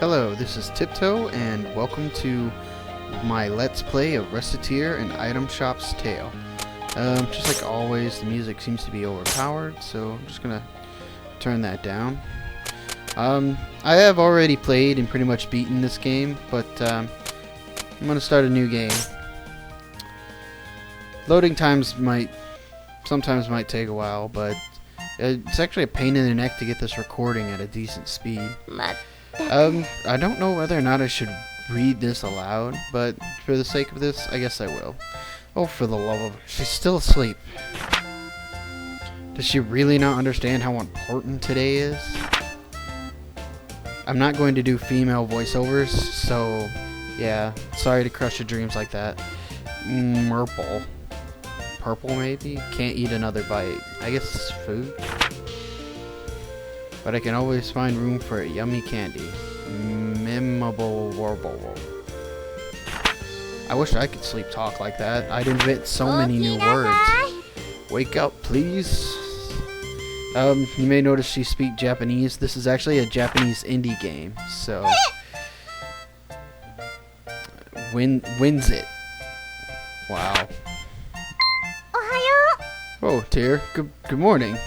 Hello, this is Tiptoe, and welcome to my Let's Play of Recettear and Itemshop's Tale. Just like always, the music seems to be overpowered, so I'm just gonna turn that down. I have already played and pretty much beaten this game, but I'm gonna start a new game. Loading times sometimes might take a while, but it's actually a pain in the neck to get this recording at a decent speed. I don't know whether or not I should read this aloud, but for the sake of this, I guess I will. Oh, for the love of... She's still asleep. Does she really not understand how important today is? I'm not going to do female voiceovers, so... yeah, sorry to crush your dreams like that. Purple. Purple, maybe? Can't eat another bite. I guess it's food. But I can always find room for a yummy candy. Memorable warble. I wish I could sleep talk like that. I'd invent so many new words. Wake up, please. You may notice she speaks Japanese. This is actually a Japanese indie game, so wins it. Wow. Oh, dear. Good morning.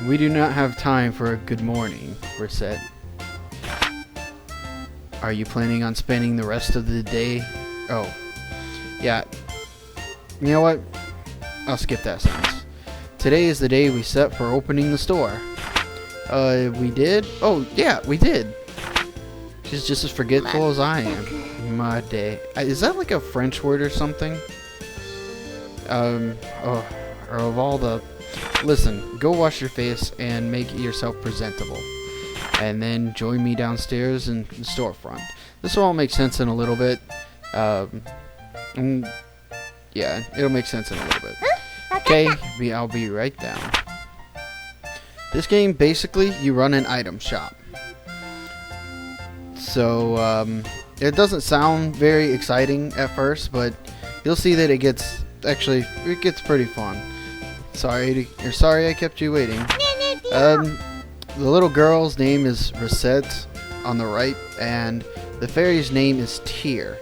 We do not have time for a good morning, Recette. Are you planning on spending the rest of the day? Oh. Yeah. You know what? I'll skip that sentence. Today is the day we set for opening the store. We did? Oh, yeah, we did. She's just as forgetful as I am. My day. Is that like a French word or something? Or of all the... Listen, go wash your face and make yourself presentable. And then join me downstairs in the storefront. This will all make sense in a little bit. Yeah, it'll make sense in a little bit. Okay, I'll be right down. This game, basically, you run an item shop. So, it doesn't sound very exciting at first, but you'll see that it gets pretty fun. Sorry I kept you waiting. The little girl's name is Recette on the right, and the fairy's name is Tear.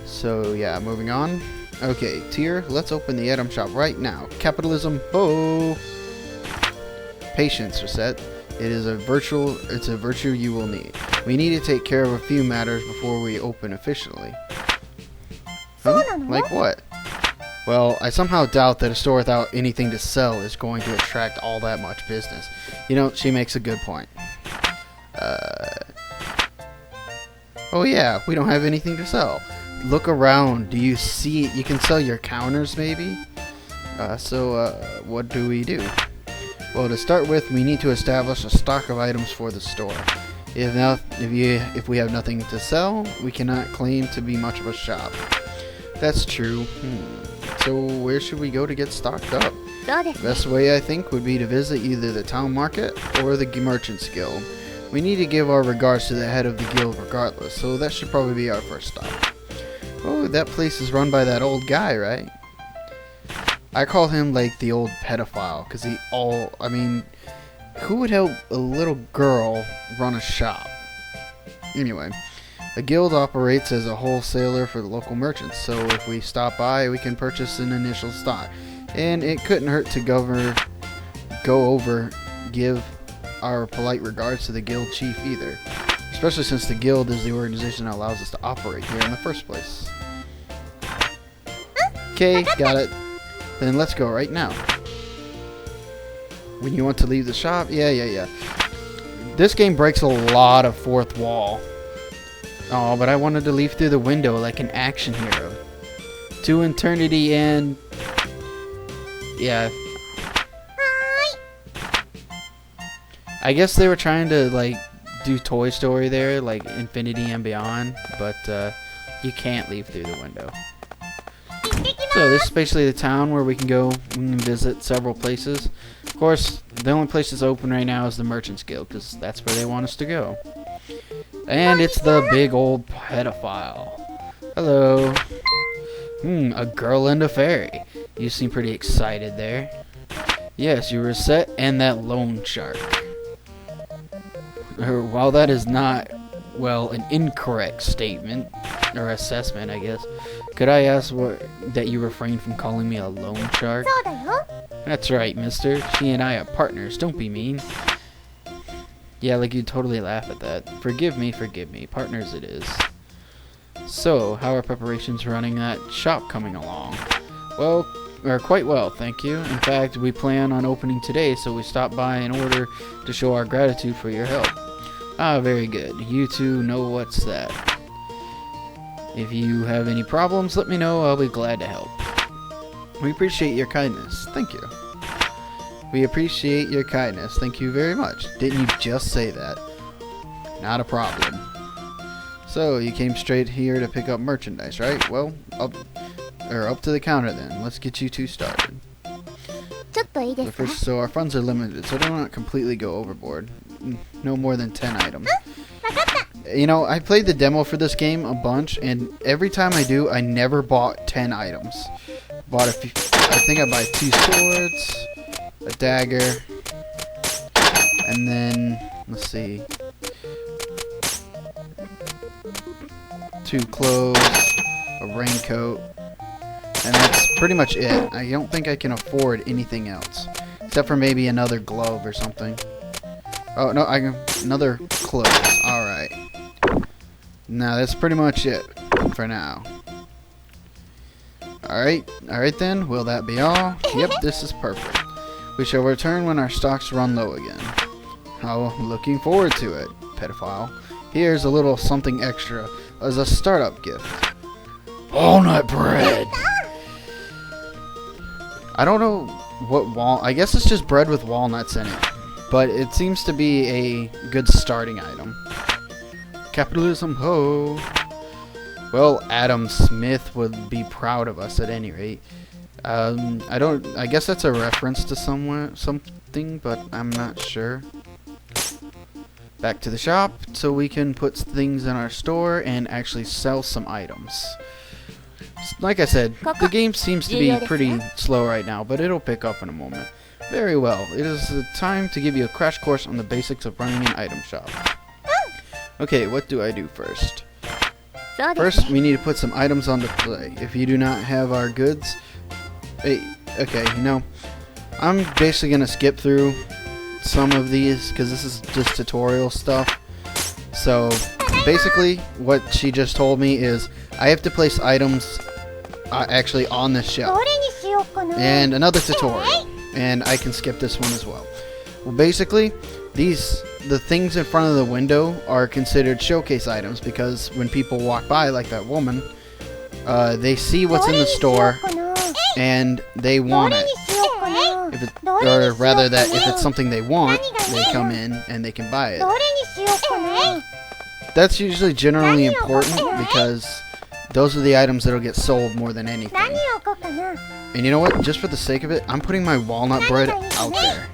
So yeah, moving on. Okay, Tear, let's open the item shop right now. Capitalism, ho! Patience, Recette. It's a virtue you will need. We need to take care of a few matters before we open officially. Huh? Like what? Well, I somehow doubt that a store without anything to sell is going to attract all that much business. You know, she makes a good point. Oh yeah, we don't have anything to sell. Look around. Do you see it? You can sell your counters, maybe? What do we do? Well, to start with, we need to establish a stock of items for the store. If we have nothing to sell, we cannot claim to be much of a shop. That's true. So where should we go to get stocked up? The best way, I think, would be to visit either the town market or the merchant's guild. We need to give our regards to the head of the guild regardless, so that should probably be our first stop. Oh, that place is run by that old guy, right? I call him like the old pedophile, because who would help a little girl run a shop? Anyway. The guild operates as a wholesaler for the local merchants, so if we stop by, we can purchase an initial stock. And it couldn't hurt to give our polite regards to the guild chief either. Especially since the guild is the organization that allows us to operate here in the first place. Okay, got it. Then let's go right now. When you want to leave the shop, yeah. This game breaks a lot of fourth wall. Oh, but I wanted to leave through the window like an action hero. To eternity and... yeah. I guess they were trying to, like, do Toy Story there, like Infinity and Beyond, but you can't leave through the window. So this is basically the town where we can go and visit several places. Of course, the only place that's open right now is the Merchant's Guild, because that's where they want us to go. And it's the big old pedophile. Hello. A girl and a fairy. You seem pretty excited there. Yes, you were Recette and that loan shark. While that is not, well, an incorrect statement, or assessment, I guess, could I ask that you refrain from calling me a loan shark? That's right, mister. She and I are partners. Don't be mean. Yeah, like you'd totally laugh at that. Forgive me. Partners it is. So, how are preparations running that shop coming along? Well, quite well, thank you. In fact, we plan on opening today, so we stopped by in order to show our gratitude for your help. Ah, very good. You two know what's that. If you have any problems, let me know. I'll be glad to help. We appreciate your kindness. Thank you. We appreciate your kindness. Thank you very much. Didn't you just say that? Not a problem. So, you came straight here to pick up merchandise, right? Well, up to the counter then. Let's get you two started. But first, so our funds are limited, so don't completely go overboard. No more than 10 items. You know, I played the demo for this game a bunch, and every time I do, I never bought 10 items. Bought a few. I think I bought 2 swords, a dagger, and then let's see, 2 clothes, a raincoat, and that's pretty much it. I don't think I can afford anything else, except for maybe another glove or something. Oh no, I can another clothes. All right. Now that's pretty much it for now. All right then. Will that be all? Yep, this is perfect. We shall return when our stocks run low again. Oh, looking forward to it, pedophile. Here's a little something extra as a startup gift. Walnut bread! I don't know what I guess it's just bread with walnuts in it. But it seems to be a good starting item. Capitalism, ho! Well, Adam Smith would be proud of us at any rate. I guess that's a reference to something, but I'm not sure. Back to the shop, so we can put things in our store and actually sell some items. Like I said, the game seems to be pretty slow right now, but it'll pick up in a moment. Very well, it is time to give you a crash course on the basics of running an item shop. Okay, what do I do first? First, we need to put some items on display. If you do not have our goods... okay, you know, I'm basically going to skip through some of these because this is just tutorial stuff. So, basically, what she just told me is I have to place items actually on the shelf. And another tutorial. And I can skip this one as well. Well, basically, the things in front of the window are considered showcase items because when people walk by, like that woman, they see what's in the store and they want it. Or rather, that if it's something they want, they come in and they can buy it. That's usually generally important because those are the items that'll get sold more than anything. And you know what? Just for the sake of it, I'm putting my walnut bread out there.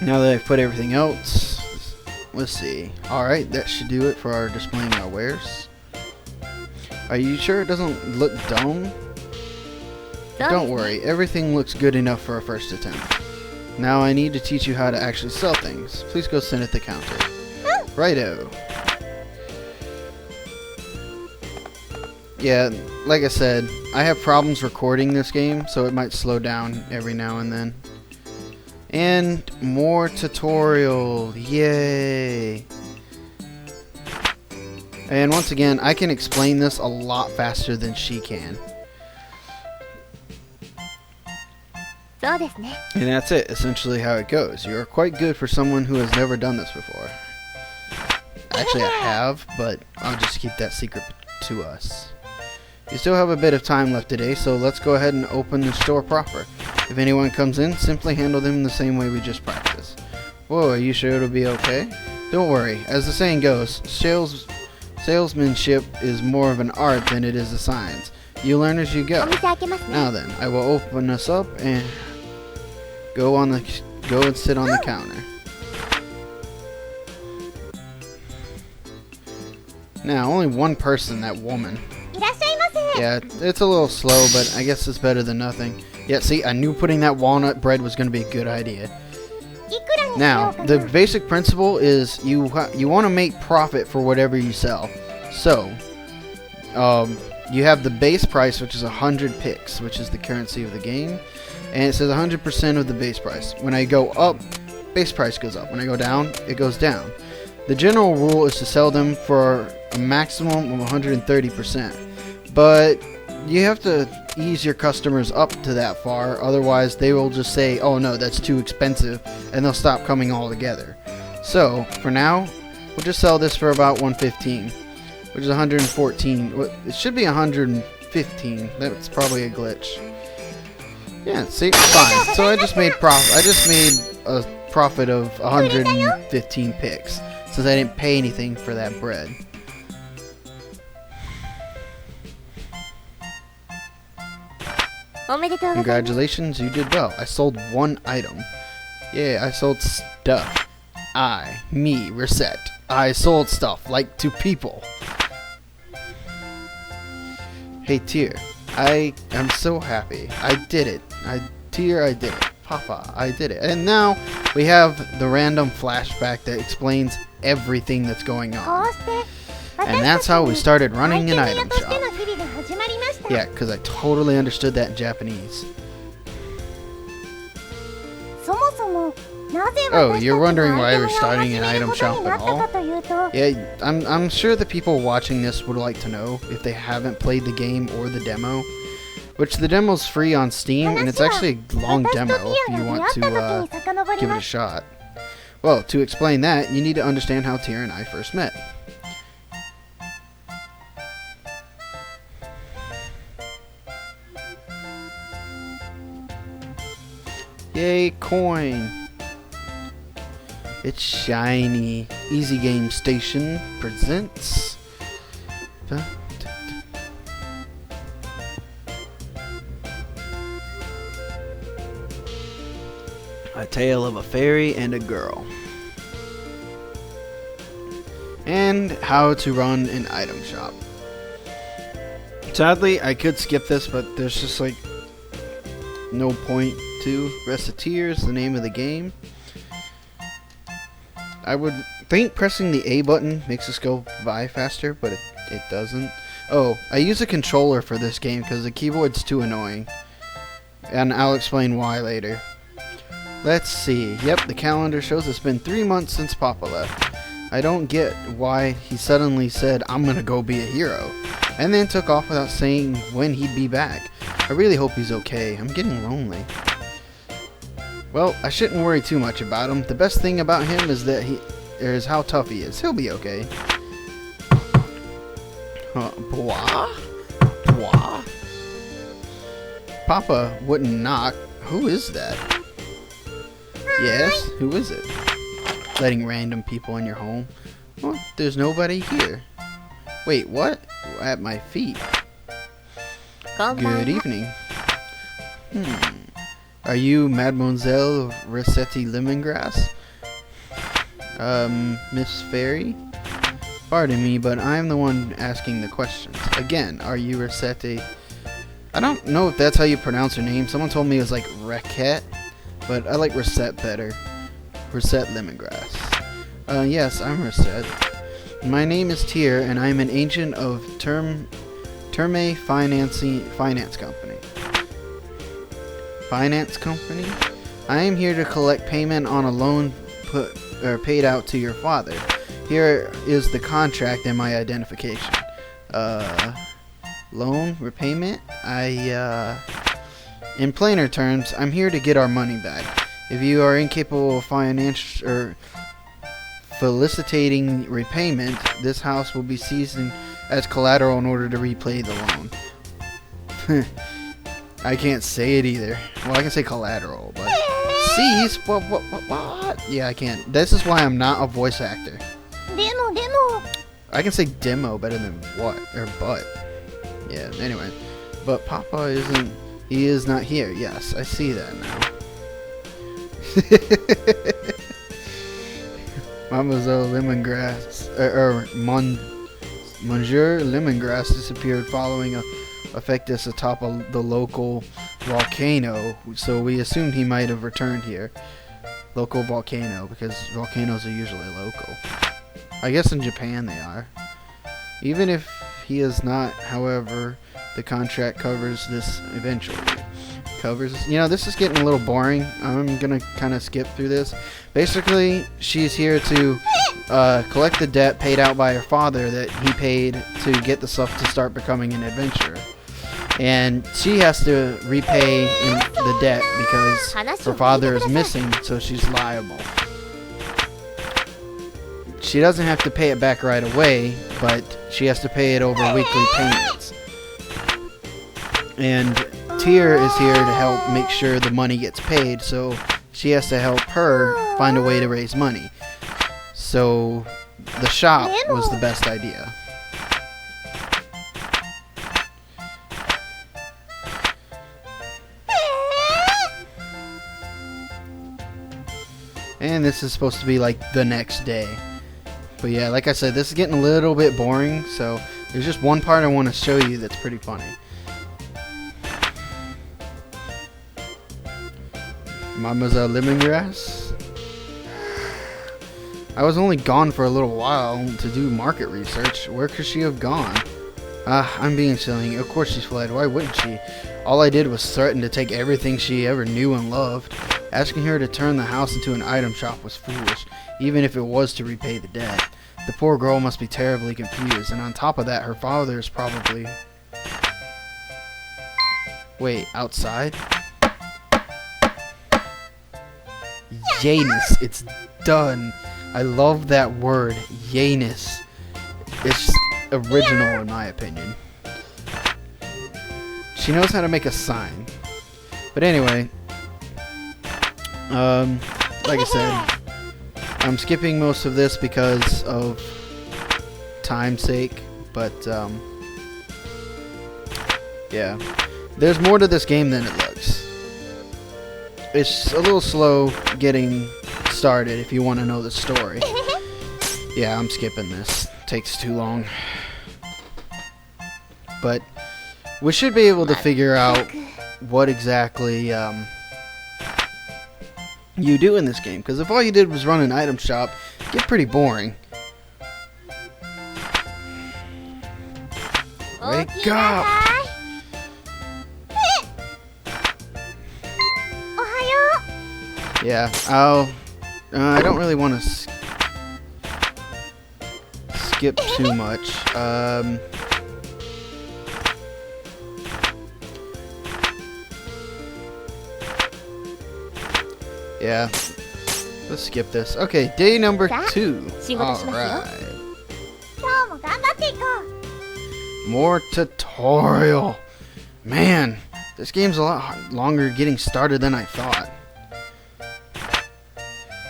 Now that I've put everything else, let's see. Alright, that should do it for our displaying our wares. Are you sure it doesn't look dumb? Don't worry, everything looks good enough for a first attempt. Now I need to teach you how to actually sell things. Please go sit at the counter. Righto. Yeah, like I said, I have problems recording this game, so it might slow down every now and then. And more tutorial. Yay. And once again, I can explain this a lot faster than she can. And that's it, essentially how it goes. You are quite good for someone who has never done this before. Actually, I have, but I'll just keep that secret to us. You still have a bit of time left today, so let's go ahead and open the store proper. If anyone comes in, simply handle them the same way we just practiced. Whoa, are you sure it'll be okay? Don't worry, as the saying goes, salesmanship is more of an art than it is a science. You learn as you go. Now then, I will open this up and go and sit on the counter. Now, only one person, that woman. Yeah, it's a little slow, but I guess it's better than nothing. Yeah, see, I knew putting that walnut bread was going to be a good idea. Now, the basic principle is you want to make profit for whatever you sell. So, you have the base price, which is 100 pix, which is the currency of the game, and it says 100% of the base price. When I go up, base price goes up. When I go down, it goes down. The general rule is to sell them for a maximum of 130%, but you have to ease your customers up to that far, otherwise they will just say, oh no, that's too expensive, and they'll stop coming altogether. So, for now, we'll just sell this for about 115, which is 114. It should be 115. That's probably a glitch. Yeah, see, fine. So I just made a profit of 115 pix, since I didn't pay anything for that bread. Congratulations, you did well. I sold one item. Yeah, I sold stuff. Me, Recette. I sold stuff, like to people. Hey, Tear. I'm so happy. I did it. Tear, I did it. Papa, I did it. And now, we have the random flashback that explains everything that's going on. And that's how we started running an item shop. Yeah, because I totally understood that in Japanese. Oh, you're wondering why we're starting an item shop at all? Yeah, I'm sure the people watching this would like to know if they haven't played the game or the demo. Which the demo's free on Steam, and it's actually a long demo if you want to give it a shot. Well, to explain that, you need to understand how Tear and I first met. Yay, coin! It's shiny. Easy Game Station presents... A Tale of a Fairy and a Girl. And how to run an item shop. Sadly, I could skip this, but there's just like no point to. Recettear is the name of the game. I would think pressing the A button makes this go by faster, but it doesn't. Oh, I use a controller for this game because the keyboard's too annoying. And I'll explain why later. Let's see. Yep, the calendar shows it's been 3 months since Papa left. I don't get why he suddenly said, I'm gonna go be a hero, and then took off without saying when he'd be back. I really hope he's okay. I'm getting lonely. Well, I shouldn't worry too much about him. The best thing about him is that is how tough he is. He'll be okay. Blah? Blah? Papa wouldn't knock. Who is that? Yes? Who is it? Letting random people in your home? Well, there's nobody here. Wait, what? At my feet. Good evening. Are you Mademoiselle Recettear Lemongrass? Miss Fairy? Pardon me, but I'm the one asking the questions. Again, are you Recettear? I don't know if that's how you pronounce her name. Someone told me it was like Recette, but I like Recette better. Recette Lemongrass. Yes, I'm Recette. My name is Tear, and I'm an agent of Terme Finance Company. Finance Company? I am here to collect payment on a loan paid out to your father. Here is the contract and my identification. Loan repayment? In plainer terms, I'm here to get our money back. If you are incapable of felicitating repayment, this house will be seized as collateral in order to repay the loan. I can't say it either. Well, I can say collateral, but seize? What? Yeah, I can't. This is why I'm not a voice actor. Demo. I can say demo better than what or but. Yeah. Anyway, but Papa isn't. He is not here. Yes, I see that now. Mademoiselle Lemongrass, Monsieur Lemongrass disappeared following a effectus atop the local volcano, so we assumed he might have returned here. local volcano, because volcanoes are usually local. I guess in Japan they are. Even if he is not, however, the contract covers this eventually. This is getting a little boring. I'm gonna kind of skip through this. Basically, she's here to collect the debt paid out by her father that he paid to get the stuff to start becoming an adventurer. And she has to repay the debt because her father is missing, so she's liable. She doesn't have to pay it back right away, but she has to pay it over weekly payments. And Tear is here to help make sure the money gets paid, so she has to help her find a way to raise money. So the shop was the best idea. And this is supposed to be like the next day. But yeah, like I said, this is getting a little bit boring, so there's just one part I want to show you that's pretty funny. Mademoiselle Lemongrass. I was only gone for a little while to do market research. Where could she have gone? I'm being silly. Of course she's fled. Why wouldn't she? All I did was threaten to take everything she ever knew and loved. Asking her to turn the house into an item shop was foolish, even if it was to repay the debt. The poor girl must be terribly confused, and on top of that, her father is probably... Wait, outside? Yanus, it's done. I love that word, Yanus. It's original in my opinion. She knows how to make a sign. But anyway, like I said, I'm skipping most of this because of time's sake, but yeah, there's more to this game than it looks. It's a little slow getting started if you want to know the story. Yeah, I'm skipping this. Takes too long. But we should be able to figure out what exactly you do in this game, because if all you did was run an item shop, it'd get pretty boring. Wake up! Yeah, I don't really want to skip too much. Yeah, let's skip this. Okay, day number 2. Alright. More tutorial. Man, this game's a lot longer getting started than I thought.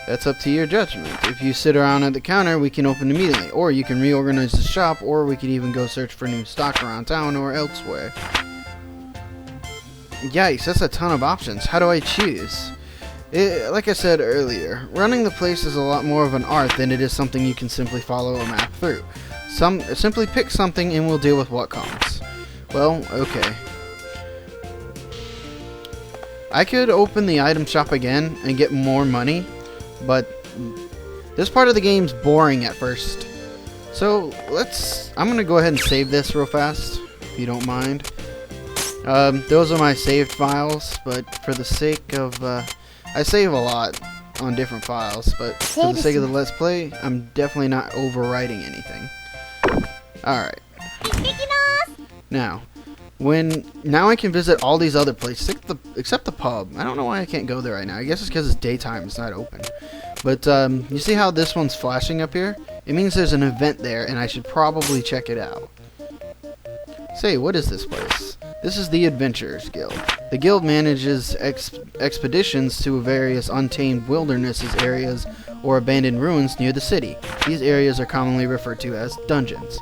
That's up to your judgment. If you sit around at the counter, we can open immediately. Or you can reorganize the shop, or we can even go search for new stock around town or elsewhere. Yikes, that's a ton of options. How do I choose? Like I said earlier, running the place is a lot more of an art than it is something you can simply follow a map through. Simply pick something and we'll deal with what comes. Well, okay. I could open the item shop again and get more money, but this part of the game's boring at first. So I'm gonna go ahead and save this real fast, if you don't mind. Those are my saved files, but for the sake of, I save a lot on different files, but for the sake of the Let's Play, I'm definitely not overwriting anything. Alright. Now I can visit all these other places, except the pub. I don't know why I can't go there right now. I guess it's because it's daytime, it's not open. But, you see how this one's flashing up here? It means there's an event there, and I should probably check it out. Say, what is this place? This is the Adventurers Guild. The guild manages expeditions to various untamed wildernesses areas or abandoned ruins near the city. These areas are commonly referred to as dungeons.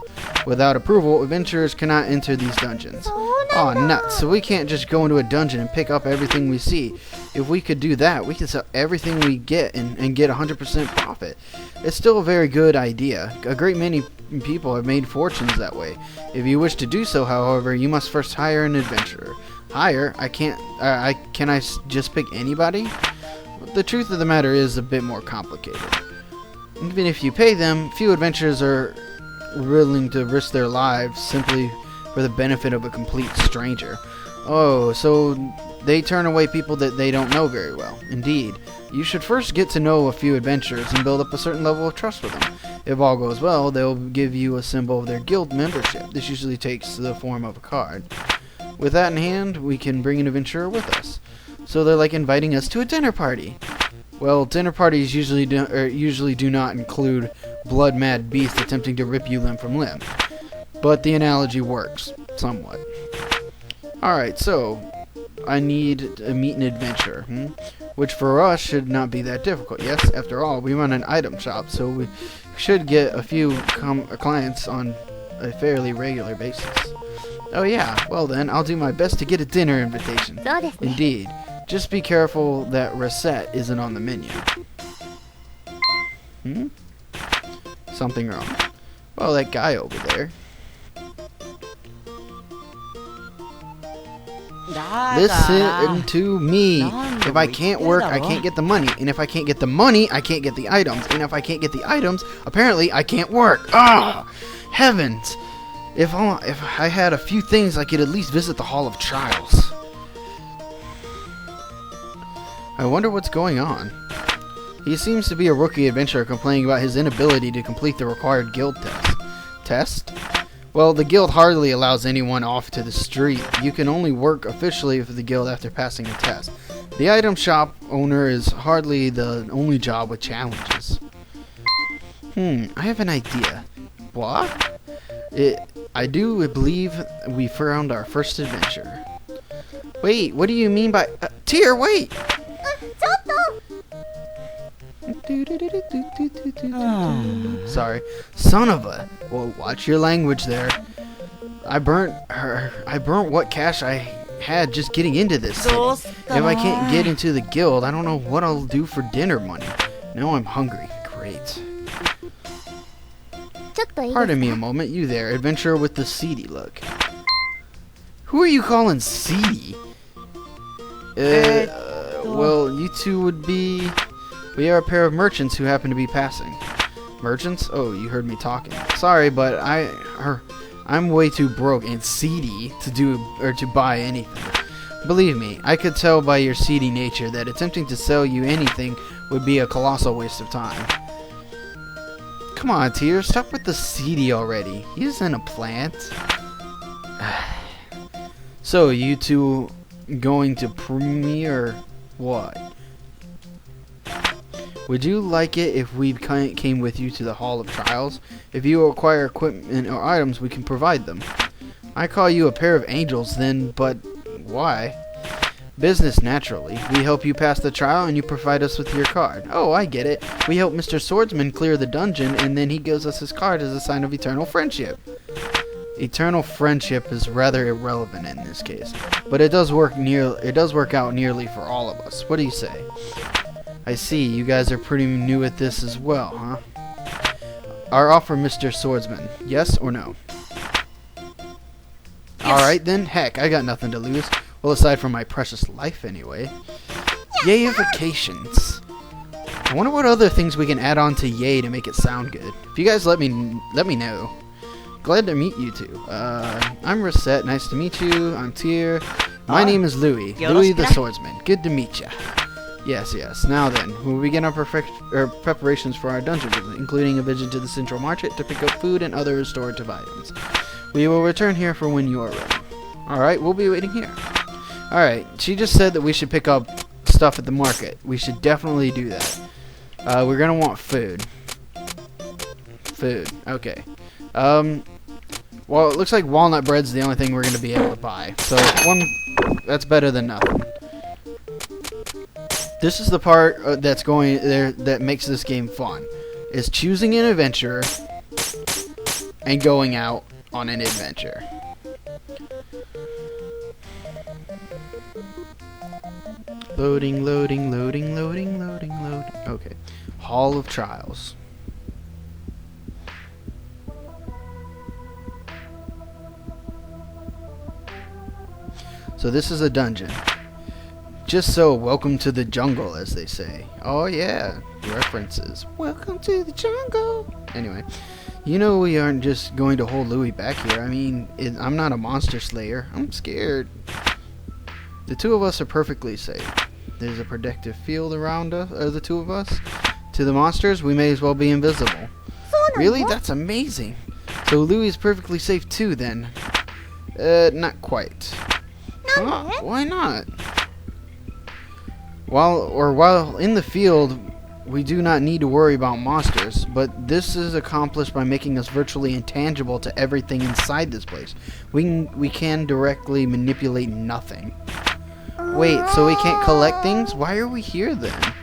Without approval, adventurers cannot enter these dungeons. Aw, nuts. So we can't just go into a dungeon and pick up everything we see. If we could do that, we could sell everything we get and get 100% profit. It's still a very good idea. A great many people have made fortunes that way. If you wish to do so, however, you must first hire an adventurer. Hire? Can I just pick anybody? The truth of the matter is a bit more complicated. Even if you pay them, few adventurers are willing to risk their lives simply for the benefit of a complete stranger. Oh, so they turn away people that they don't know very well. Indeed. You should first get to know a few adventurers and build up a certain level of trust with them. If all goes well, they'll give you a symbol of their guild membership. This usually takes the form of a card. With that in hand, we can bring an adventurer with us. So they're like inviting us to a dinner party. Well, dinner parties usually do not include blood-mad beasts attempting to rip you limb from limb. But the analogy works, somewhat. Alright, so I need to meet an adventurer, which for us should not be that difficult. Yes, after all, we run an item shop, so we should get a few clients on a fairly regular basis. Oh yeah, well then, I'll do my best to get a dinner invitation. Indeed. Just be careful that Recettear isn't on the menu. Something wrong. Well, that guy over there. Listen to me. If I can't work, I can't get the money. And if I can't get the money, I can't get the items. And if I can't get the items, apparently I can't work. Ah! Heavens! If I had a few things, I could at least visit the Hall of Trials. I wonder what's going on. He seems to be a rookie adventurer complaining about his inability to complete the required guild test. Test? Well, the guild hardly allows anyone off to the street. You can only work officially for the guild after passing a test. The item shop owner is hardly the only job with challenges. I have an idea. What? I do believe we found our first adventure. Wait, what do you mean by... Tear, wait! Sorry. Son of a... Well, watch your language there. I burnt what cash I had just getting into this city. If I can't get into the guild, I don't know what I'll do for dinner money. Now I'm hungry. Great. Pardon me a moment. You there, adventurer with the seedy look. Who are you calling seedy? Well, you two would be... We are a pair of merchants who happen to be passing. Merchants? Oh, you heard me talking. Sorry, but I'm way too broke and seedy to buy anything. Believe me, I could tell by your seedy nature that attempting to sell you anything would be a colossal waste of time. Come on, Tear, stop with the seedy already. He isn't a plant. So, you two going to premiere what? Would you like it if we came with you to the Hall of Trials? If you acquire equipment or items, we can provide them. I call you a pair of angels then, but why? Business, naturally. We help you pass the trial and you provide us with your card. Oh, I get it. We help Mr. Swordsman clear the dungeon and then he gives us his card as a sign of eternal friendship. Eternal friendship is rather irrelevant in this case, but it does work out nearly for all of us. What do you say? I see, you guys are pretty new at this as well, huh? Our offer, Mr. Swordsman. Yes or no? Yes. Alright then, heck, I got nothing to lose. Well, aside from my precious life, anyway. Yayifications. I wonder what other things we can add on to yay to make it sound good. If you guys let me know. Glad to meet you two. I'm Recettear. Nice to meet you. I'm Tear. My name is Louis. Louis the Swordsman. Good to meet ya. Yes. Now then, we'll begin our preparations for our dungeon visit, including a visit to the central market to pick up food and other restorative items. We will return here for when you are ready. Alright, we'll be waiting here. Alright, she just said that we should pick up stuff at the market. We should definitely do that. We're gonna want food. Food, okay. Well, it looks like walnut bread's the only thing we're gonna be able to buy. So, that's better than nothing. This is the part that makes this game fun. Is choosing an adventurer and going out on an adventure. Loading. Okay. Hall of Trials. So this is a dungeon. Just so, welcome to the jungle, as they say. Oh yeah, references. Welcome to the jungle. Anyway, you know we aren't just going to hold Louie back here. I mean, I'm not a monster slayer. I'm scared. The two of us are perfectly safe. There's a protective field around us, the two of us. To the monsters, we may as well be invisible. Really? That's amazing. So Louie is perfectly safe too, then? Not quite. Huh? Why not? While in the field, we do not need to worry about monsters, but this is accomplished by making us virtually intangible to everything inside this place. We can directly manipulate nothing. Wait, so we can't collect things? Why are we here then?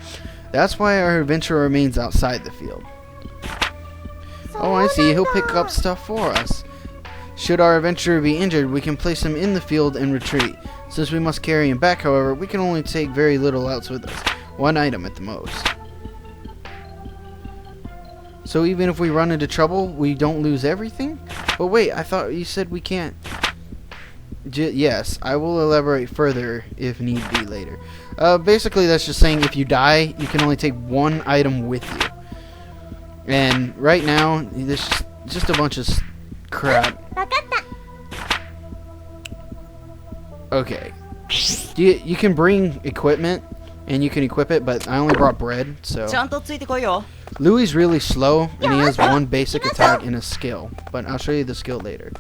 That's why our adventurer remains outside the field. Oh, I see. He'll pick up stuff for us. Should our adventurer be injured, we can place him in the field and retreat. Since we must carry him back, however, we can only take very little else with us. One item at the most. So even if we run into trouble, we don't lose everything? But wait, I thought you said we can't. Yes, I will elaborate further if need be later. Basically, that's just saying if you die, you can only take one item with you. And right now, there's just a bunch of crap. Okay. You can bring equipment, and you can equip it, but I only brought bread, so... Louie's really slow, and he has one basic attack and a skill, but I'll show you the skill later.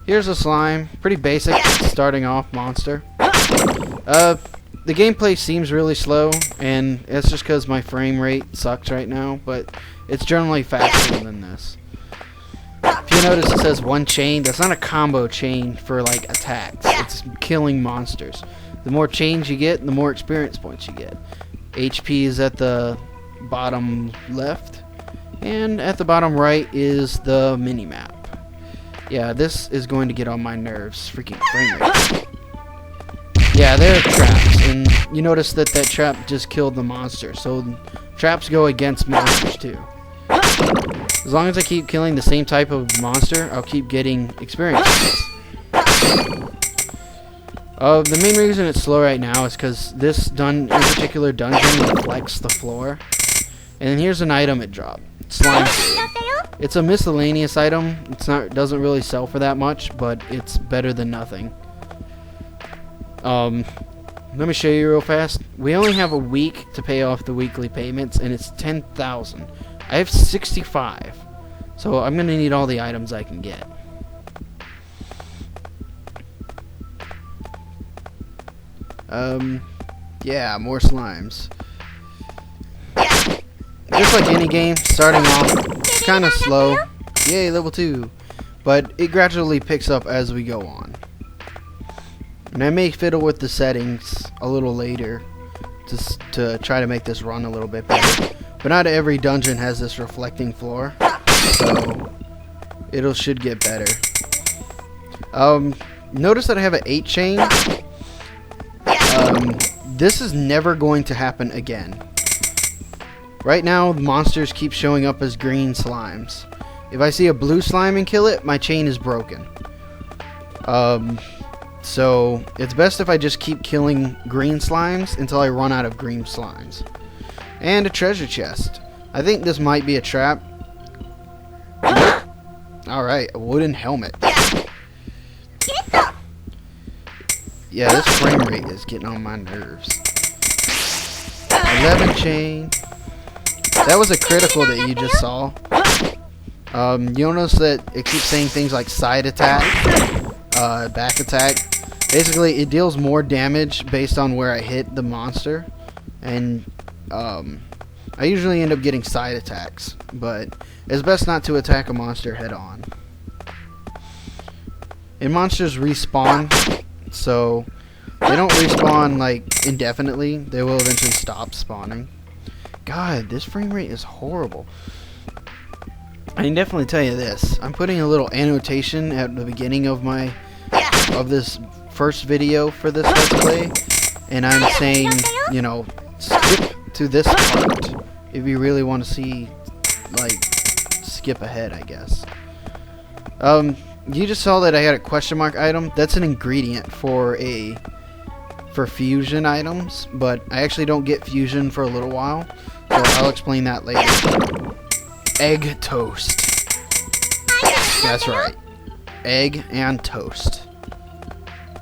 Here's a slime. Pretty basic, starting off monster. The gameplay seems really slow, and it's just because my frame rate sucks right now, but it's generally faster than this. If you notice, it says one chain. That's not a combo chain for, like, attacks. It's killing monsters. The more chains you get, the more experience points you get. HP is at the bottom left, and at the bottom right is the mini-map. Yeah, this is going to get on my nerves. Freaking frame rate. Yeah, there are traps, and you notice that that trap just killed the monster, so traps go against monsters too. As long as I keep killing the same type of monster, I'll keep getting experience. The main reason it's slow right now is because this in particular dungeon reflects the floor. And then here's an item it dropped. Slime seed. It's a miscellaneous item. It doesn't really sell for that much, but it's better than nothing. Let me show you real fast. We only have a week to pay off the weekly payments, and it's 10,000. I have 65, so I'm gonna need all the items I can get. Yeah, more slimes. Just like any game, starting off, it's kind of slow. Yay, level 2. But it gradually picks up as we go on. And I may fiddle with the settings a little later to try to make this run a little bit better. But not every dungeon has this reflecting floor, so it should get better. Notice that I have an 8 chain. This is never going to happen again. Right now, monsters keep showing up as green slimes. If I see a blue slime and kill it, my chain is broken. So it's best if I just keep killing green slimes until I run out of green slimes. And a treasure chest. I think this might be a trap. Alright, a wooden helmet. Yeah, this frame rate is getting on my nerves. 11 chain. That was a critical that you just saw. You'll notice that it keeps saying things like side attack, back attack. Basically, it deals more damage based on where I hit the monster. And I usually end up getting side attacks, but it's best not to attack a monster head on. And monsters respawn, so they don't respawn like indefinitely. They will eventually stop spawning. God, this frame rate is horrible. I can definitely tell you this. I'm putting a little annotation at the beginning of this first video for this Let's Play, and I'm saying, you know, skip to this part if you really want to see, like, skip ahead, I guess. You just saw that I had a question mark item. That's an ingredient for a for fusion items, but I actually don't get fusion for a little while, so I'll explain that later. Egg toast. That's right. Egg and toast.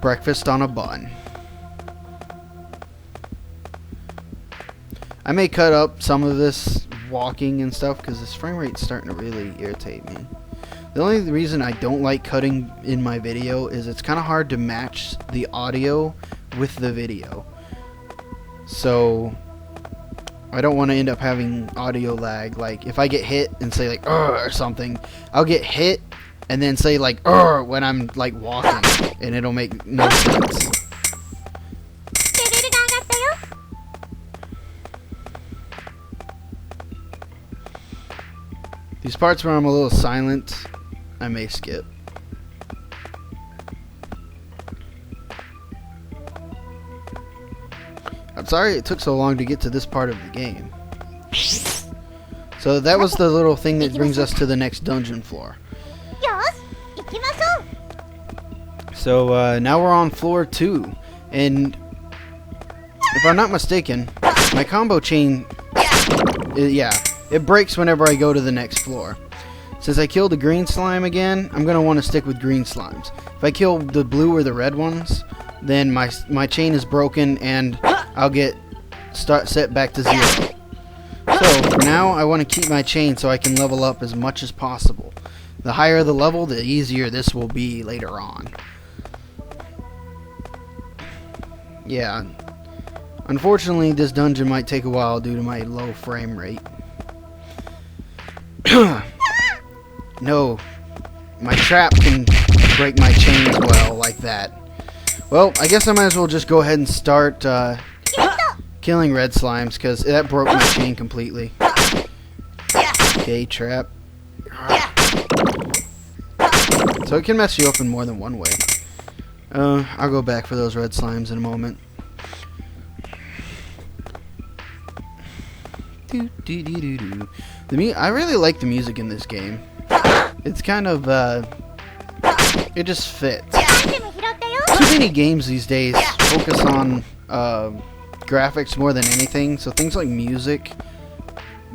Breakfast on a bun. I may cut up some of this walking and stuff because this frame rate's starting to really irritate me. The only reason I don't like cutting in my video is it's kind of hard to match the audio with the video. So I don't want to end up having audio lag. Like if I get hit and say like or something, I'll get hit and then say like when I'm like walking, and it'll make no sense. These parts where I'm a little silent, I may skip. I'm sorry it took so long to get to this part of the game. So that was the little thing that brings us to the next dungeon floor. So now we're on floor 2, and if I'm not mistaken, my combo chain, it breaks whenever I go to the next floor. Since I killed the green slime again, I'm going to want to stick with green slimes. If I kill the blue or the red ones, then my chain is broken and I'll get set back to 0. So for now, I want to keep my chain so I can level up as much as possible. The higher the level, the easier this will be later on. Yeah. Unfortunately, this dungeon might take a while due to my low frame rate. No, my trap can break my chain as well, like that. Well, I guess I might as well just go ahead and start killing red slimes, because that broke my chain completely. Okay, trap. So it can mess you up in more than one way. I'll go back for those red slimes in a moment. I really like the music in this game. It's kind of, it just fits. Too many games these days focus on graphics more than anything, so things like music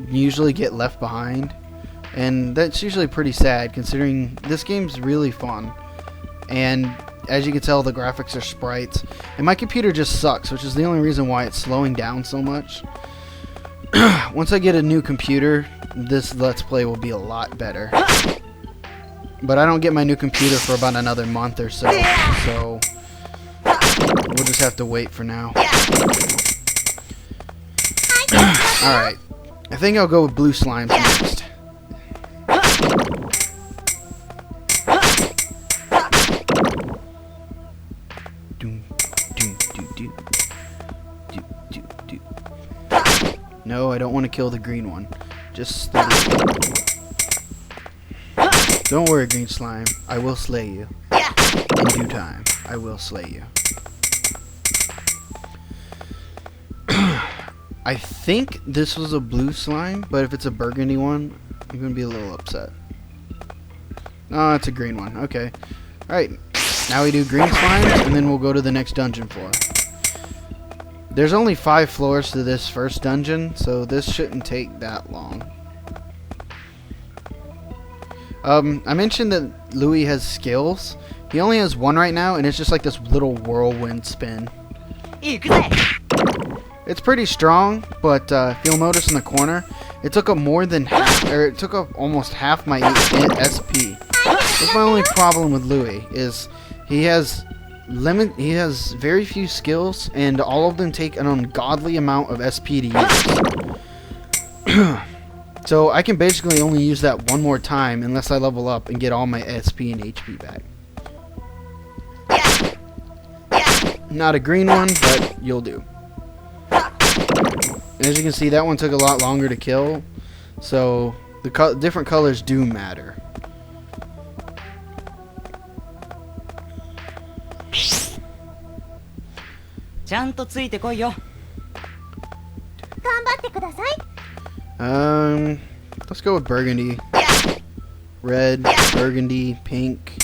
usually get left behind. And that's usually pretty sad, considering this game's really fun. And as you can tell, the graphics are sprites. And my computer just sucks, which is the only reason why it's slowing down so much. Once I get a new computer, this Let's Play will be a lot better. But I don't get my new computer for about another month or so, so we'll just have to wait for now. Alright, I think I'll go with blue slimes next. No, I don't want to kill the green one. Just the blue. Don't worry, green slime. I will slay you. In due time, I will slay you. I think this was a blue slime, but if it's a burgundy one, I'm going to be a little upset. Oh, it's a green one. Okay. Alright. Now we do green slimes, and then we'll go to the next dungeon floor. There's only 5 floors to this first dungeon, so this shouldn't take that long. I mentioned that Louis has skills. He only has 1 right now, and it's just like this little whirlwind spin. It's pretty strong, but if you'll notice in the corner, it took up more than half, or it took up almost half my SP. That's my only problem with Louis, is he has very few skills, and all of them take an ungodly amount of SP to use. So I can basically only use that one more time unless I level up and get all my SP and HP back. Not a green one, but you'll do. As you can see, that one took a lot longer to kill, so the different colors do matter. Let's go with burgundy. Red, burgundy, pink,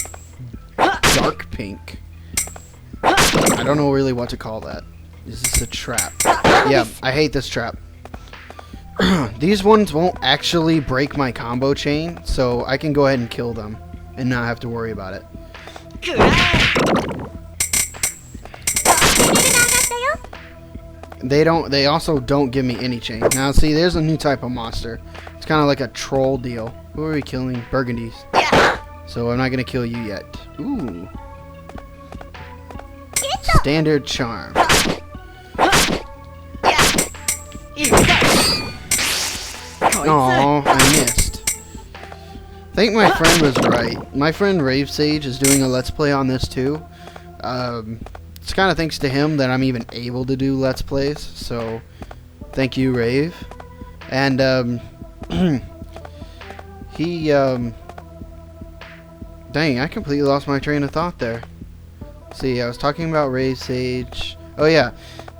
dark pink. I don't know really what to call that. Is this a trap? Yeah, I hate this trap. These ones won't actually break my combo chain, so I can go ahead and kill them and not have to worry about it. They also don't give me any chain. Now see, there's a new type of monster. It's kind of like a troll deal. Who are we killing? Burgundies. So I'm not gonna kill you yet. Ooh. Standard charm. Oh, I missed. I think my friend was right. My friend Rave Sage is doing a Let's Play on this too. It's kind of thanks to him that I'm even able to do Let's Plays. So, thank you, Rave. And, dang, I completely lost my train of thought there. See, I was talking about Rave Sage. Oh, yeah.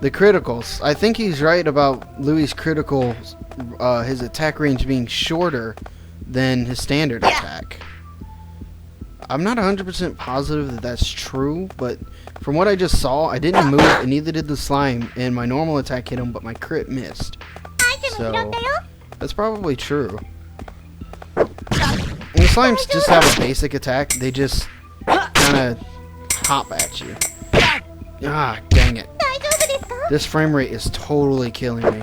The criticals. I think he's right about Louis' critical, his attack range being shorter than his standard attack. I'm not 100% positive that that's true, but from what I just saw, I didn't move, and neither did the slime, and my normal attack hit him, but my crit missed. So, that's probably true. And the slimes just have a basic attack. They just kind of hop at you. Ah, dang it. This frame rate is totally killing me.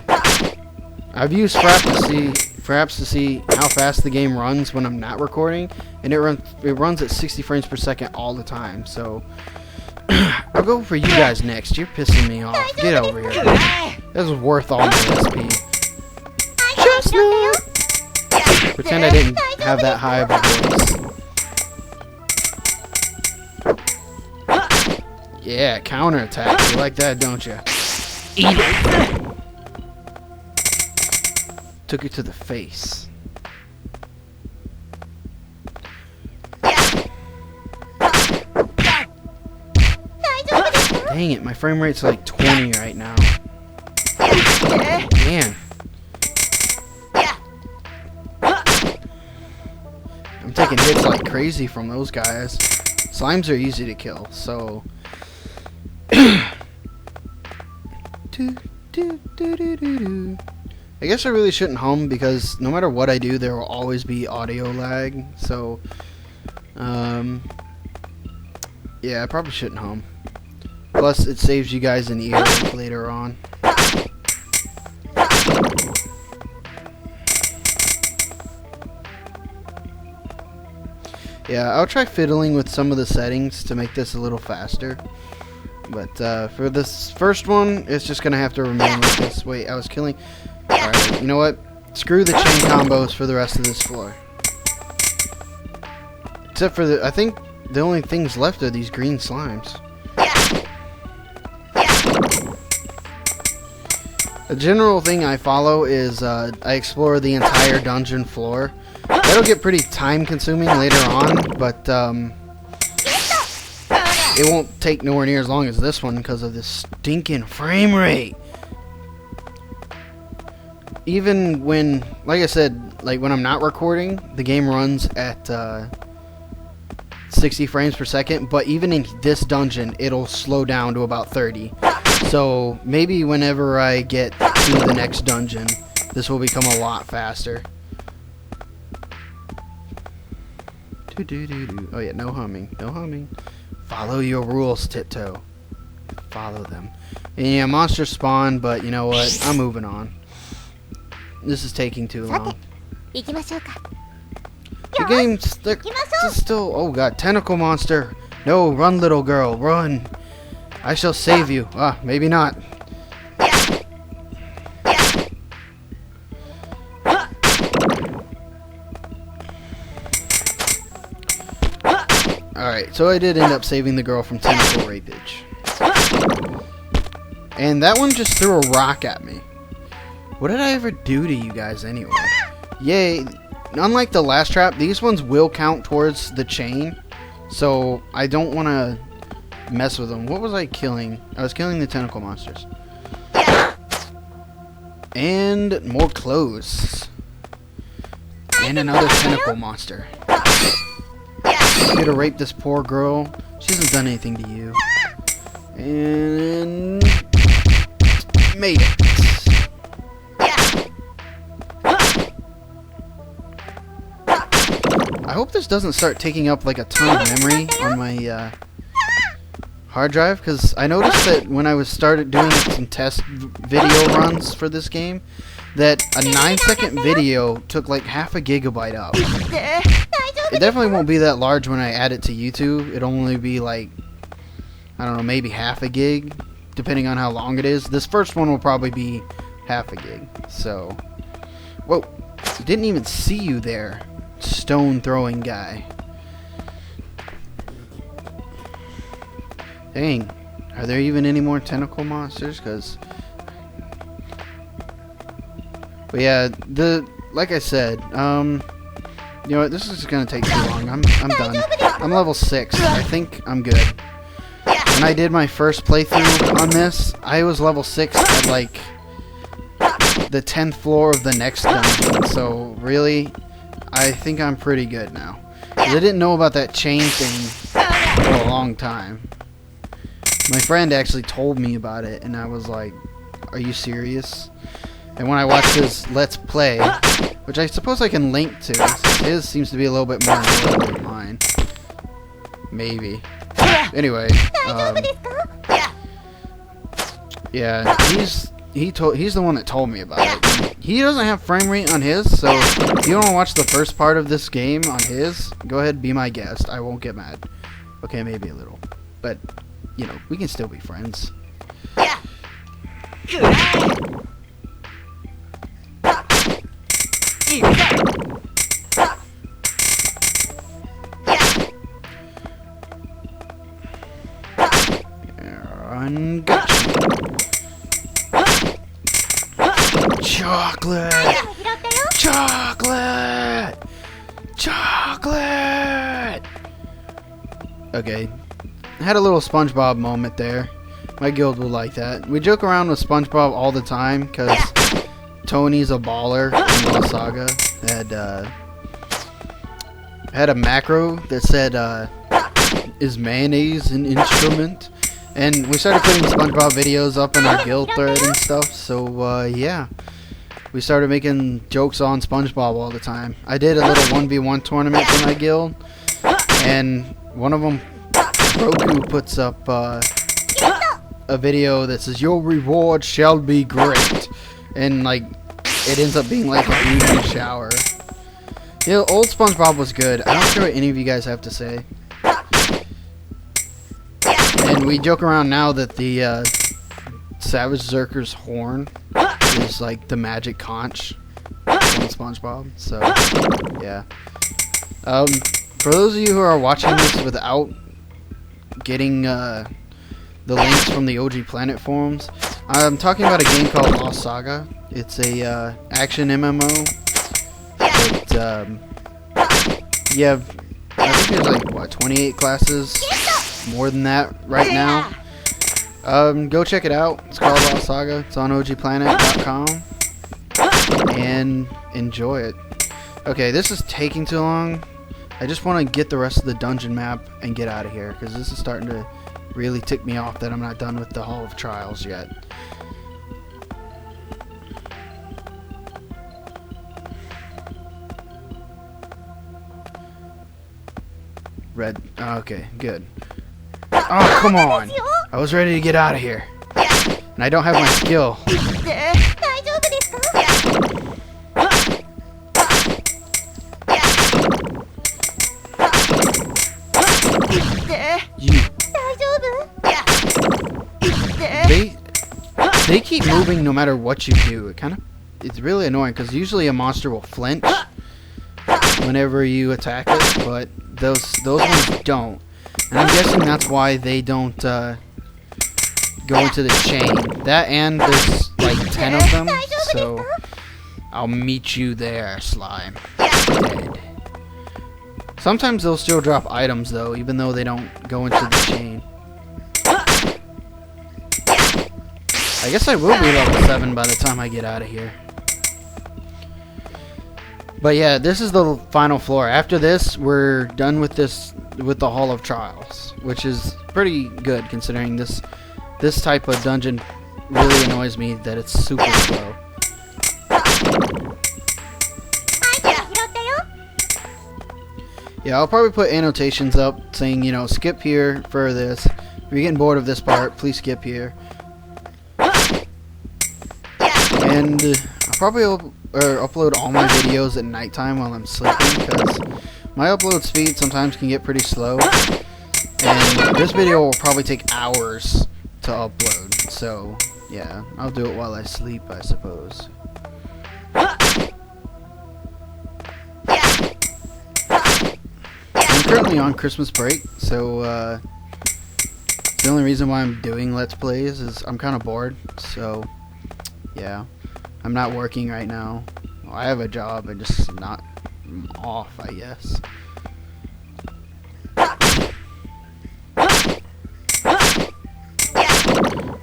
I've used Fraps to see how fast the game runs when I'm not recording, and it runs at 60 frames per second all the time. So I'll go for you guys next. You're pissing me off. Get over here. This was worth all my SP. Pretend I didn't have that high of a voice. Yeah, counterattack. You like that, don't you? Eat it. Took it to the face. Dang it, my frame rate's like 20 right now. Man. I'm taking hits like crazy from those guys. Slimes are easy to kill, so... I guess I really shouldn't hum because no matter what I do, there will always be audio lag. So, yeah, I probably shouldn't hum. Plus, it saves you guys an ear later on. Yeah, I'll try fiddling with some of the settings to make this a little faster. But for this first one, it's just going to have to remain like this. Wait, I was killing... Alright, you know what? Screw the chain combos for the rest of this floor. Except for I think the only things left are these green slimes. A general thing I follow is I explore the entire dungeon floor. That'll get pretty time consuming later on, but it won't take nowhere near as long as this one because of this stinking frame rate. Even when, like I said, like when I'm not recording, the game runs at 60 frames per second, but even in this dungeon, it'll slow down to about 30. So maybe whenever I get to the next dungeon, this will become a lot faster. Oh yeah, no humming, no humming. Follow your rules, Tiptoe. Follow them. And yeah, monsters spawn, but you know what? I'm moving on. This is taking too long. The game's still... Oh god, tentacle monster. No, run little girl, run. I shall save you. Ah, maybe not. Alright, so I did end up saving the girl from tentacle rapage. And that one just threw a rock at me. What did I ever do to you guys anyway? Yay. Unlike the last trap, these ones will count towards the chain. So I don't want to mess with them. What was I killing? I was killing the tentacle monsters. And more clothes. And another tentacle monster. You're gonna rape this poor girl. She hasn't done anything to you. And made it. I hope this doesn't start taking up like a ton of memory on my hard drive, because I noticed that when I started doing some test video runs for this game, that a 9-second video took like half a gigabyte up. It definitely won't be that large when I add it to YouTube. It'll only be like, I don't know, maybe half a gig, depending on how long it is. This first one will probably be half a gig. So, whoa, didn't even see you there, stone throwing guy. Dang, are there even any more tentacle monsters? But yeah, like I said, you know what, this is gonna take too long. I'm done. I'm level 6. I think I'm good. When I did my first playthrough on this, I was level 6 at like the 10th floor of the next dungeon. So really, I think I'm pretty good now. 'Cause I didn't know about that chain thing for a long time. My friend actually told me about it, and I was like, "Are you serious?" And when I watched his Let's Play, which I suppose I can link to, his seems to be a little bit more enjoyable than mine. Maybe. Anyway, yeah, he's the one that told me about it. He doesn't have frame rate on his, so if you want to watch the first part of this game on his, go ahead, be my guest. I won't get mad. Okay, maybe a little, but you know, we can still be friends. And gotcha. Chocolate! Chocolate! Chocolate! Okay. I had a little SpongeBob moment there. My guild will like that. We joke around with SpongeBob all the time because Tony's a baller in Lost Saga. Had a macro that said, is mayonnaise an instrument? And we started putting SpongeBob videos up in our guild thread and stuff, so yeah. We started making jokes on SpongeBob all the time. I did a little 1v1 tournament for my guild, and one of them, Roku, puts up a video that says, "Your reward shall be great." And like, it ends up being like an evening shower. You know, old SpongeBob was good. I don't care what any of you guys have to say. And we joke around now that the Savage Zerker's horn is like the magic conch on SpongeBob. So, yeah. For those of you who are watching this without getting the links from the OG Planet forums, I'm talking about a game called Lost Saga. It's a action MMO. Yeah, I think there's like, what, 28 classes? More than that right now. Go check it out. It's called Lost Saga. It's on ogplanet.com. And enjoy it. Okay, this is taking too long. I just want to get the rest of the dungeon map and get out of here, because this is starting to really tick me off that I'm not done with the Hall of Trials yet. Red. Okay, good. Oh, come on! I was ready to get out of here. And I don't have my skill. They keep moving no matter what you do. It's really annoying, because usually a monster will flinch whenever you attack it, but those ones don't. And I'm guessing that's why they don't go into the chain. That, and there's like 10 of them, so I'll meet you there, slime. Dead. Sometimes they'll still drop items though, even though they don't go into the chain. I guess I will be level 7 by the time I get out of here. But yeah, this is the final floor. After this, we're done with the Hall of Trials, which is pretty good considering this this type of dungeon really annoys me that it's super slow. Yeah, I'll probably put annotations up saying, you know, skip here for this. If you're getting bored of this part, please skip here. And I'll probably upload all my videos at nighttime while I'm sleeping, because my upload speed sometimes can get pretty slow. And this video will probably take hours to upload. So, yeah, I'll do it while I sleep, I suppose. I'm currently on Christmas break, so the only reason why I'm doing Let's Plays is I'm kind of bored, so yeah. I'm not working right now. Well, I have a job, I'm just not off, I guess.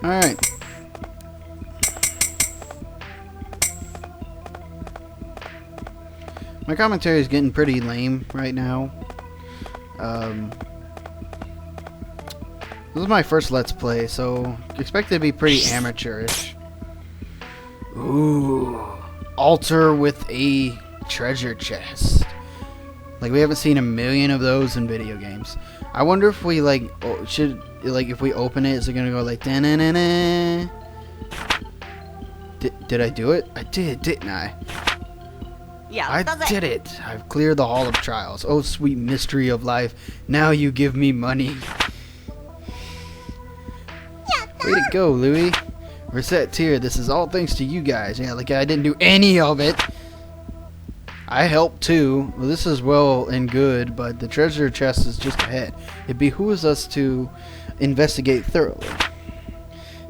Alright. My commentary is getting pretty lame right now. This is my first Let's Play, so expect it to be pretty amateurish. Ooh, altar with a treasure chest. Like, we haven't seen a million of those in video games. I wonder if we if we open it, is it gonna go like da-na-na-na? Did I do it? I did, didn't I? Yeah, I did it. I've cleared the Hall of Trials. Oh, sweet mystery of life. Now you give me money. Way to go, Louie. Recettear, this is all thanks to you guys. Yeah, like I didn't do any of it. I helped too. Well, this is well and good, but the treasure chest is just ahead. It behooves us to investigate thoroughly.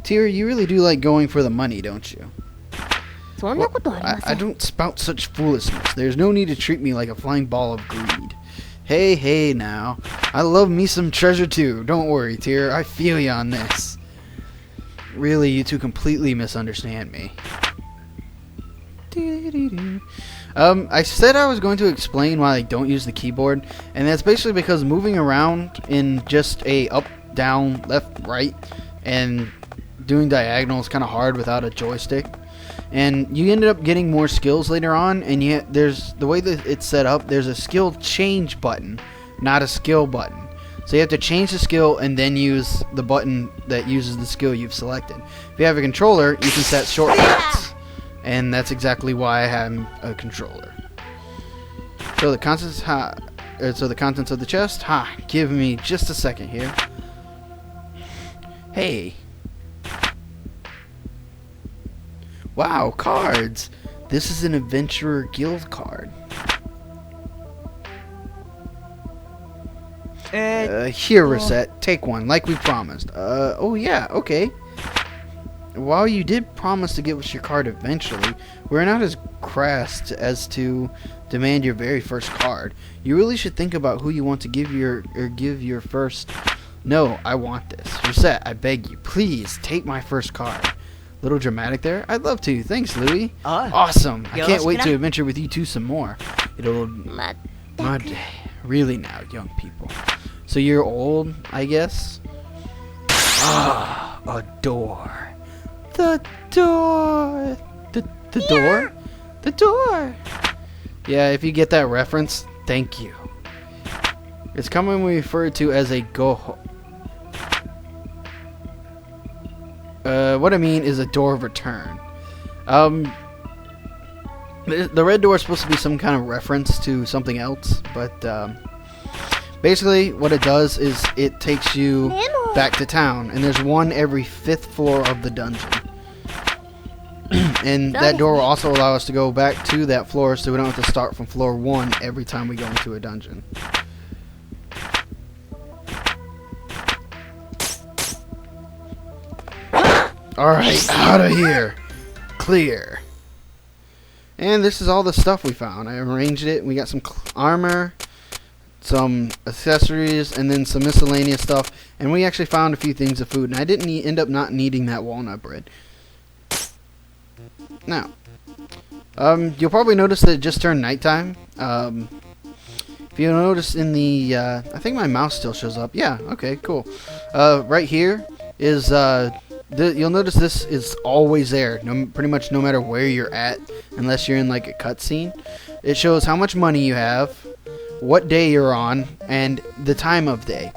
Tear, you really do like going for the money, don't you? Well, I don't spout such foolishness. There's no need to treat me like a flying ball of greed. Hey, hey now. I love me some treasure too. Don't worry, Tear. I feel you on this. Really, you two completely misunderstand me. I said I was going to explain why I don't use the keyboard, and that's basically because moving around in just a up, down, left, right, and doing diagonal is kind of hard without a joystick. And you ended up getting more skills later on, and yet there's the way that it's set up, there's a skill change button, not a skill button. So you have to change the skill and then use the button that uses the skill you've selected. If you have a controller, you can set shortcuts. And that's exactly why I have a controller. So the contents of the chest, give me just a second here. Hey. Wow, cards. This is an Adventurer Guild card. Here, Recette. Take one, like we promised. Oh yeah, okay. While you did promise to give us your card eventually, we're not as crass as to demand your very first card. You really should think about who you want to give your first. No, I want this. Recette, I beg you, please take my first card. Little dramatic there. I'd love to. Thanks, Louie. Awesome. I can't wait to adventure with you two some more. It'll really now, young people. So you're old, I guess? A door. The door. The door? The door. Yeah, if you get that reference, thank you. It's commonly referred to as a go. What I mean is a door of return. The red door is supposed to be some kind of reference to something else, but basically what it does is it takes you back to town, and there's one every 5th floor of the dungeon. And that door will also allow us to go back to that floor, so we don't have to start from floor 1 every time we go into a dungeon. Alright, out of here. Clear. And this is all the stuff we found. I arranged it. We got some armor, some accessories, and then some miscellaneous stuff. And we actually found a few things of food. And I didn't end up not needing that walnut bread. Now, you'll probably notice that it just turned nighttime. If you'll notice in the, I think my mouse still shows up. Yeah, okay, cool. Right here, is you'll notice this is always there, pretty much no matter where you're at, unless you're in like a cutscene. It shows how much money you have, what day you're on, and the time of day.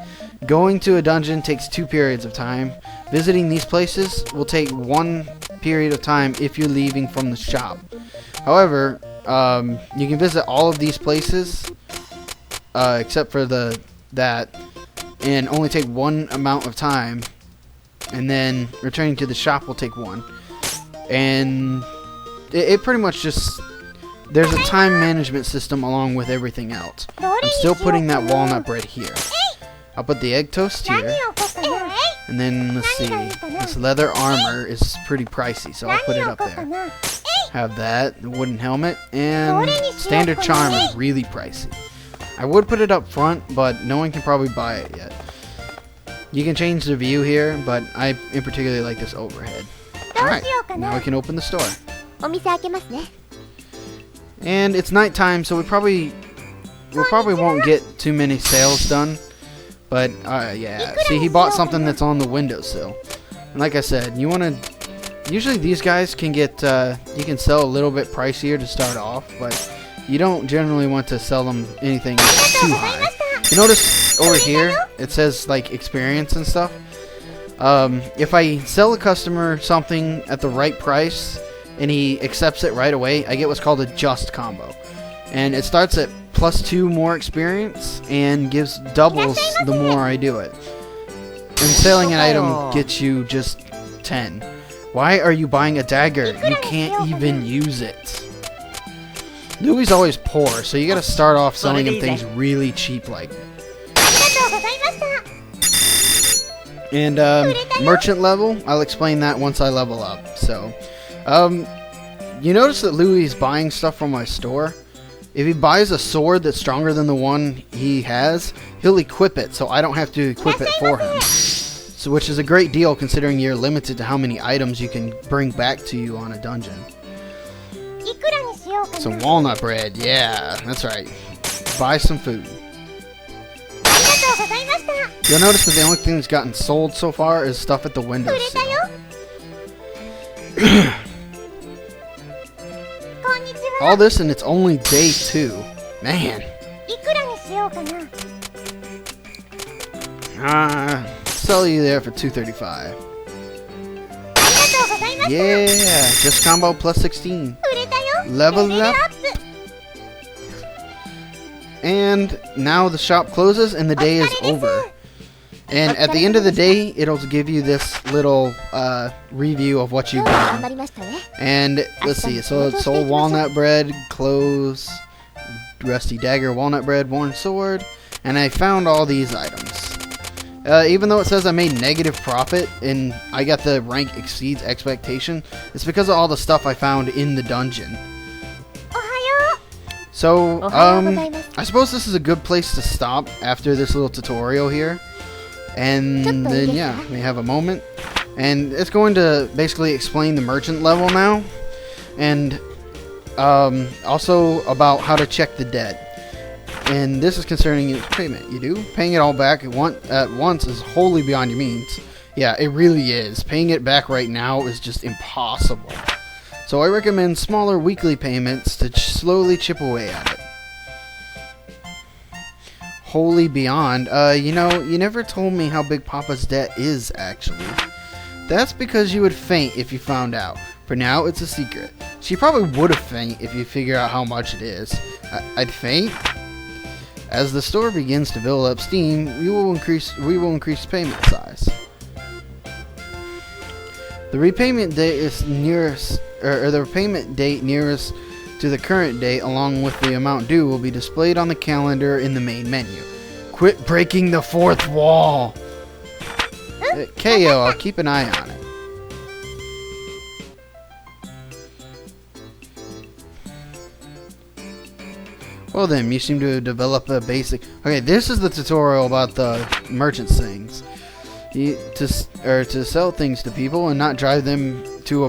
Going to a dungeon takes 2 periods of time. Visiting these places will take 1 period of time if you're leaving from the shop. However, you can visit all of these places except for that, and only take 1 amount of time, and then returning to the shop will take 1. And it pretty much just, there's a time management system along with everything else. I'm still putting that walnut bread here. I'll put the egg toast here, and then let's see, this leather armor is pretty pricey, so I'll put it up there. Have that, the wooden helmet, and standard charm is really pricey. I would put it up front, but no one can probably buy it yet. You can change the view here, but I in particular like this overhead. Alright, now we can open the store. And it's nighttime, so we probably won't get too many sales done. But yeah, see, he bought something that's on the windowsill. And like I said, you want to, usually these guys can get, you can sell a little bit pricier to start off, but you don't generally want to sell them anything too high. You notice over here, it says like experience and stuff. If I sell a customer something at the right price and he accepts it right away, I get what's called a just combo. And it starts at +2 more experience and gives doubles the more I do it. And selling an item gets you just 10. Why are you buying a dagger? You can't even use it. Louie's always poor, so you gotta start off selling him things really cheap like. And merchant level, I'll explain that once I level up. So, you notice that Louie is buying stuff from my store. If he buys a sword that's stronger than the one he has, he'll equip it, so I don't have to equip it for him. So, which is a great deal considering you're limited to how many items you can bring back to you on a dungeon. Some walnut bread, yeah, that's right. Buy some food. You'll notice that the only thing that's gotten sold so far is stuff at the windowsill. All this and it's only day 2. Man. Sell you there for $235. Yeah, just combo +16. Level up. And now the shop closes and the day is over. And at the end of the day, it'll give you this little review of what you've done. And let's see, so it sold walnut bread, clothes, rusty dagger, walnut bread, worn sword, and I found all these items. Even though it says I made negative profit and I got the rank exceeds expectation, it's because of all the stuff I found in the dungeon. So, I suppose this is a good place to stop after this little tutorial here. And then, yeah, we have a moment. And it's going to basically explain the merchant level now. And also about how to check the debt. And this is concerning its payment. You do? Paying it all back at once is wholly beyond your means. Yeah, it really is. Paying it back right now is just impossible. So I recommend smaller weekly payments to slowly chip away at it. Wholly beyond. You know, you never told me how big Papa's debt is, actually. That's because you would faint if you found out. For now, it's a secret. She probably would have faint if you figure out how much it is. I'd faint? As the store begins to build up steam, we will increase payment size. The repayment date is nearest, or the repayment date nearest to the current date, along with the amount due, will be displayed on the calendar in the main menu. Quit breaking the fourth wall! KO, I'll keep an eye on it. Well then, you seem to develop a basic... Okay, this is the tutorial about the merchant's things. To sell things to people and not drive them to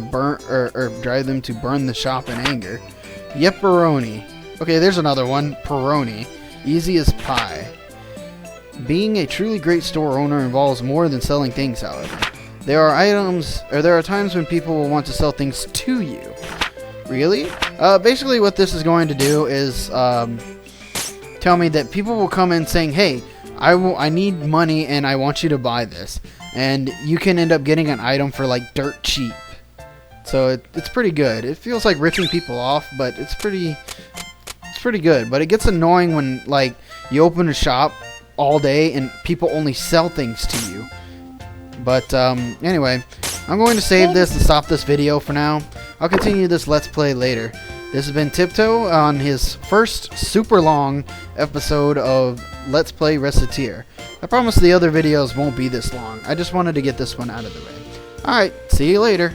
drive them to burn the shop in anger. Yepperoni. Okay, there's another one. Peroni. Easy as pie. Being a truly great store owner involves more than selling things, however. There are items, or there are times when people will want to sell things to you. Really? Basically what this is going to do is tell me that people will come in saying, hey, I need money and I want you to buy this. And you can end up getting an item for like dirt cheap. So it's pretty good. It feels like ripping people off, but it's pretty good. But it gets annoying when like you open a shop all day and people only sell things to you. But anyway, I'm going to save this and stop this video for now. I'll continue this Let's Play later. This has been Tiptoe on his first super long episode of Let's Play Recettear. I promise the other videos won't be this long. I just wanted to get this one out of the way. Alright, see you later.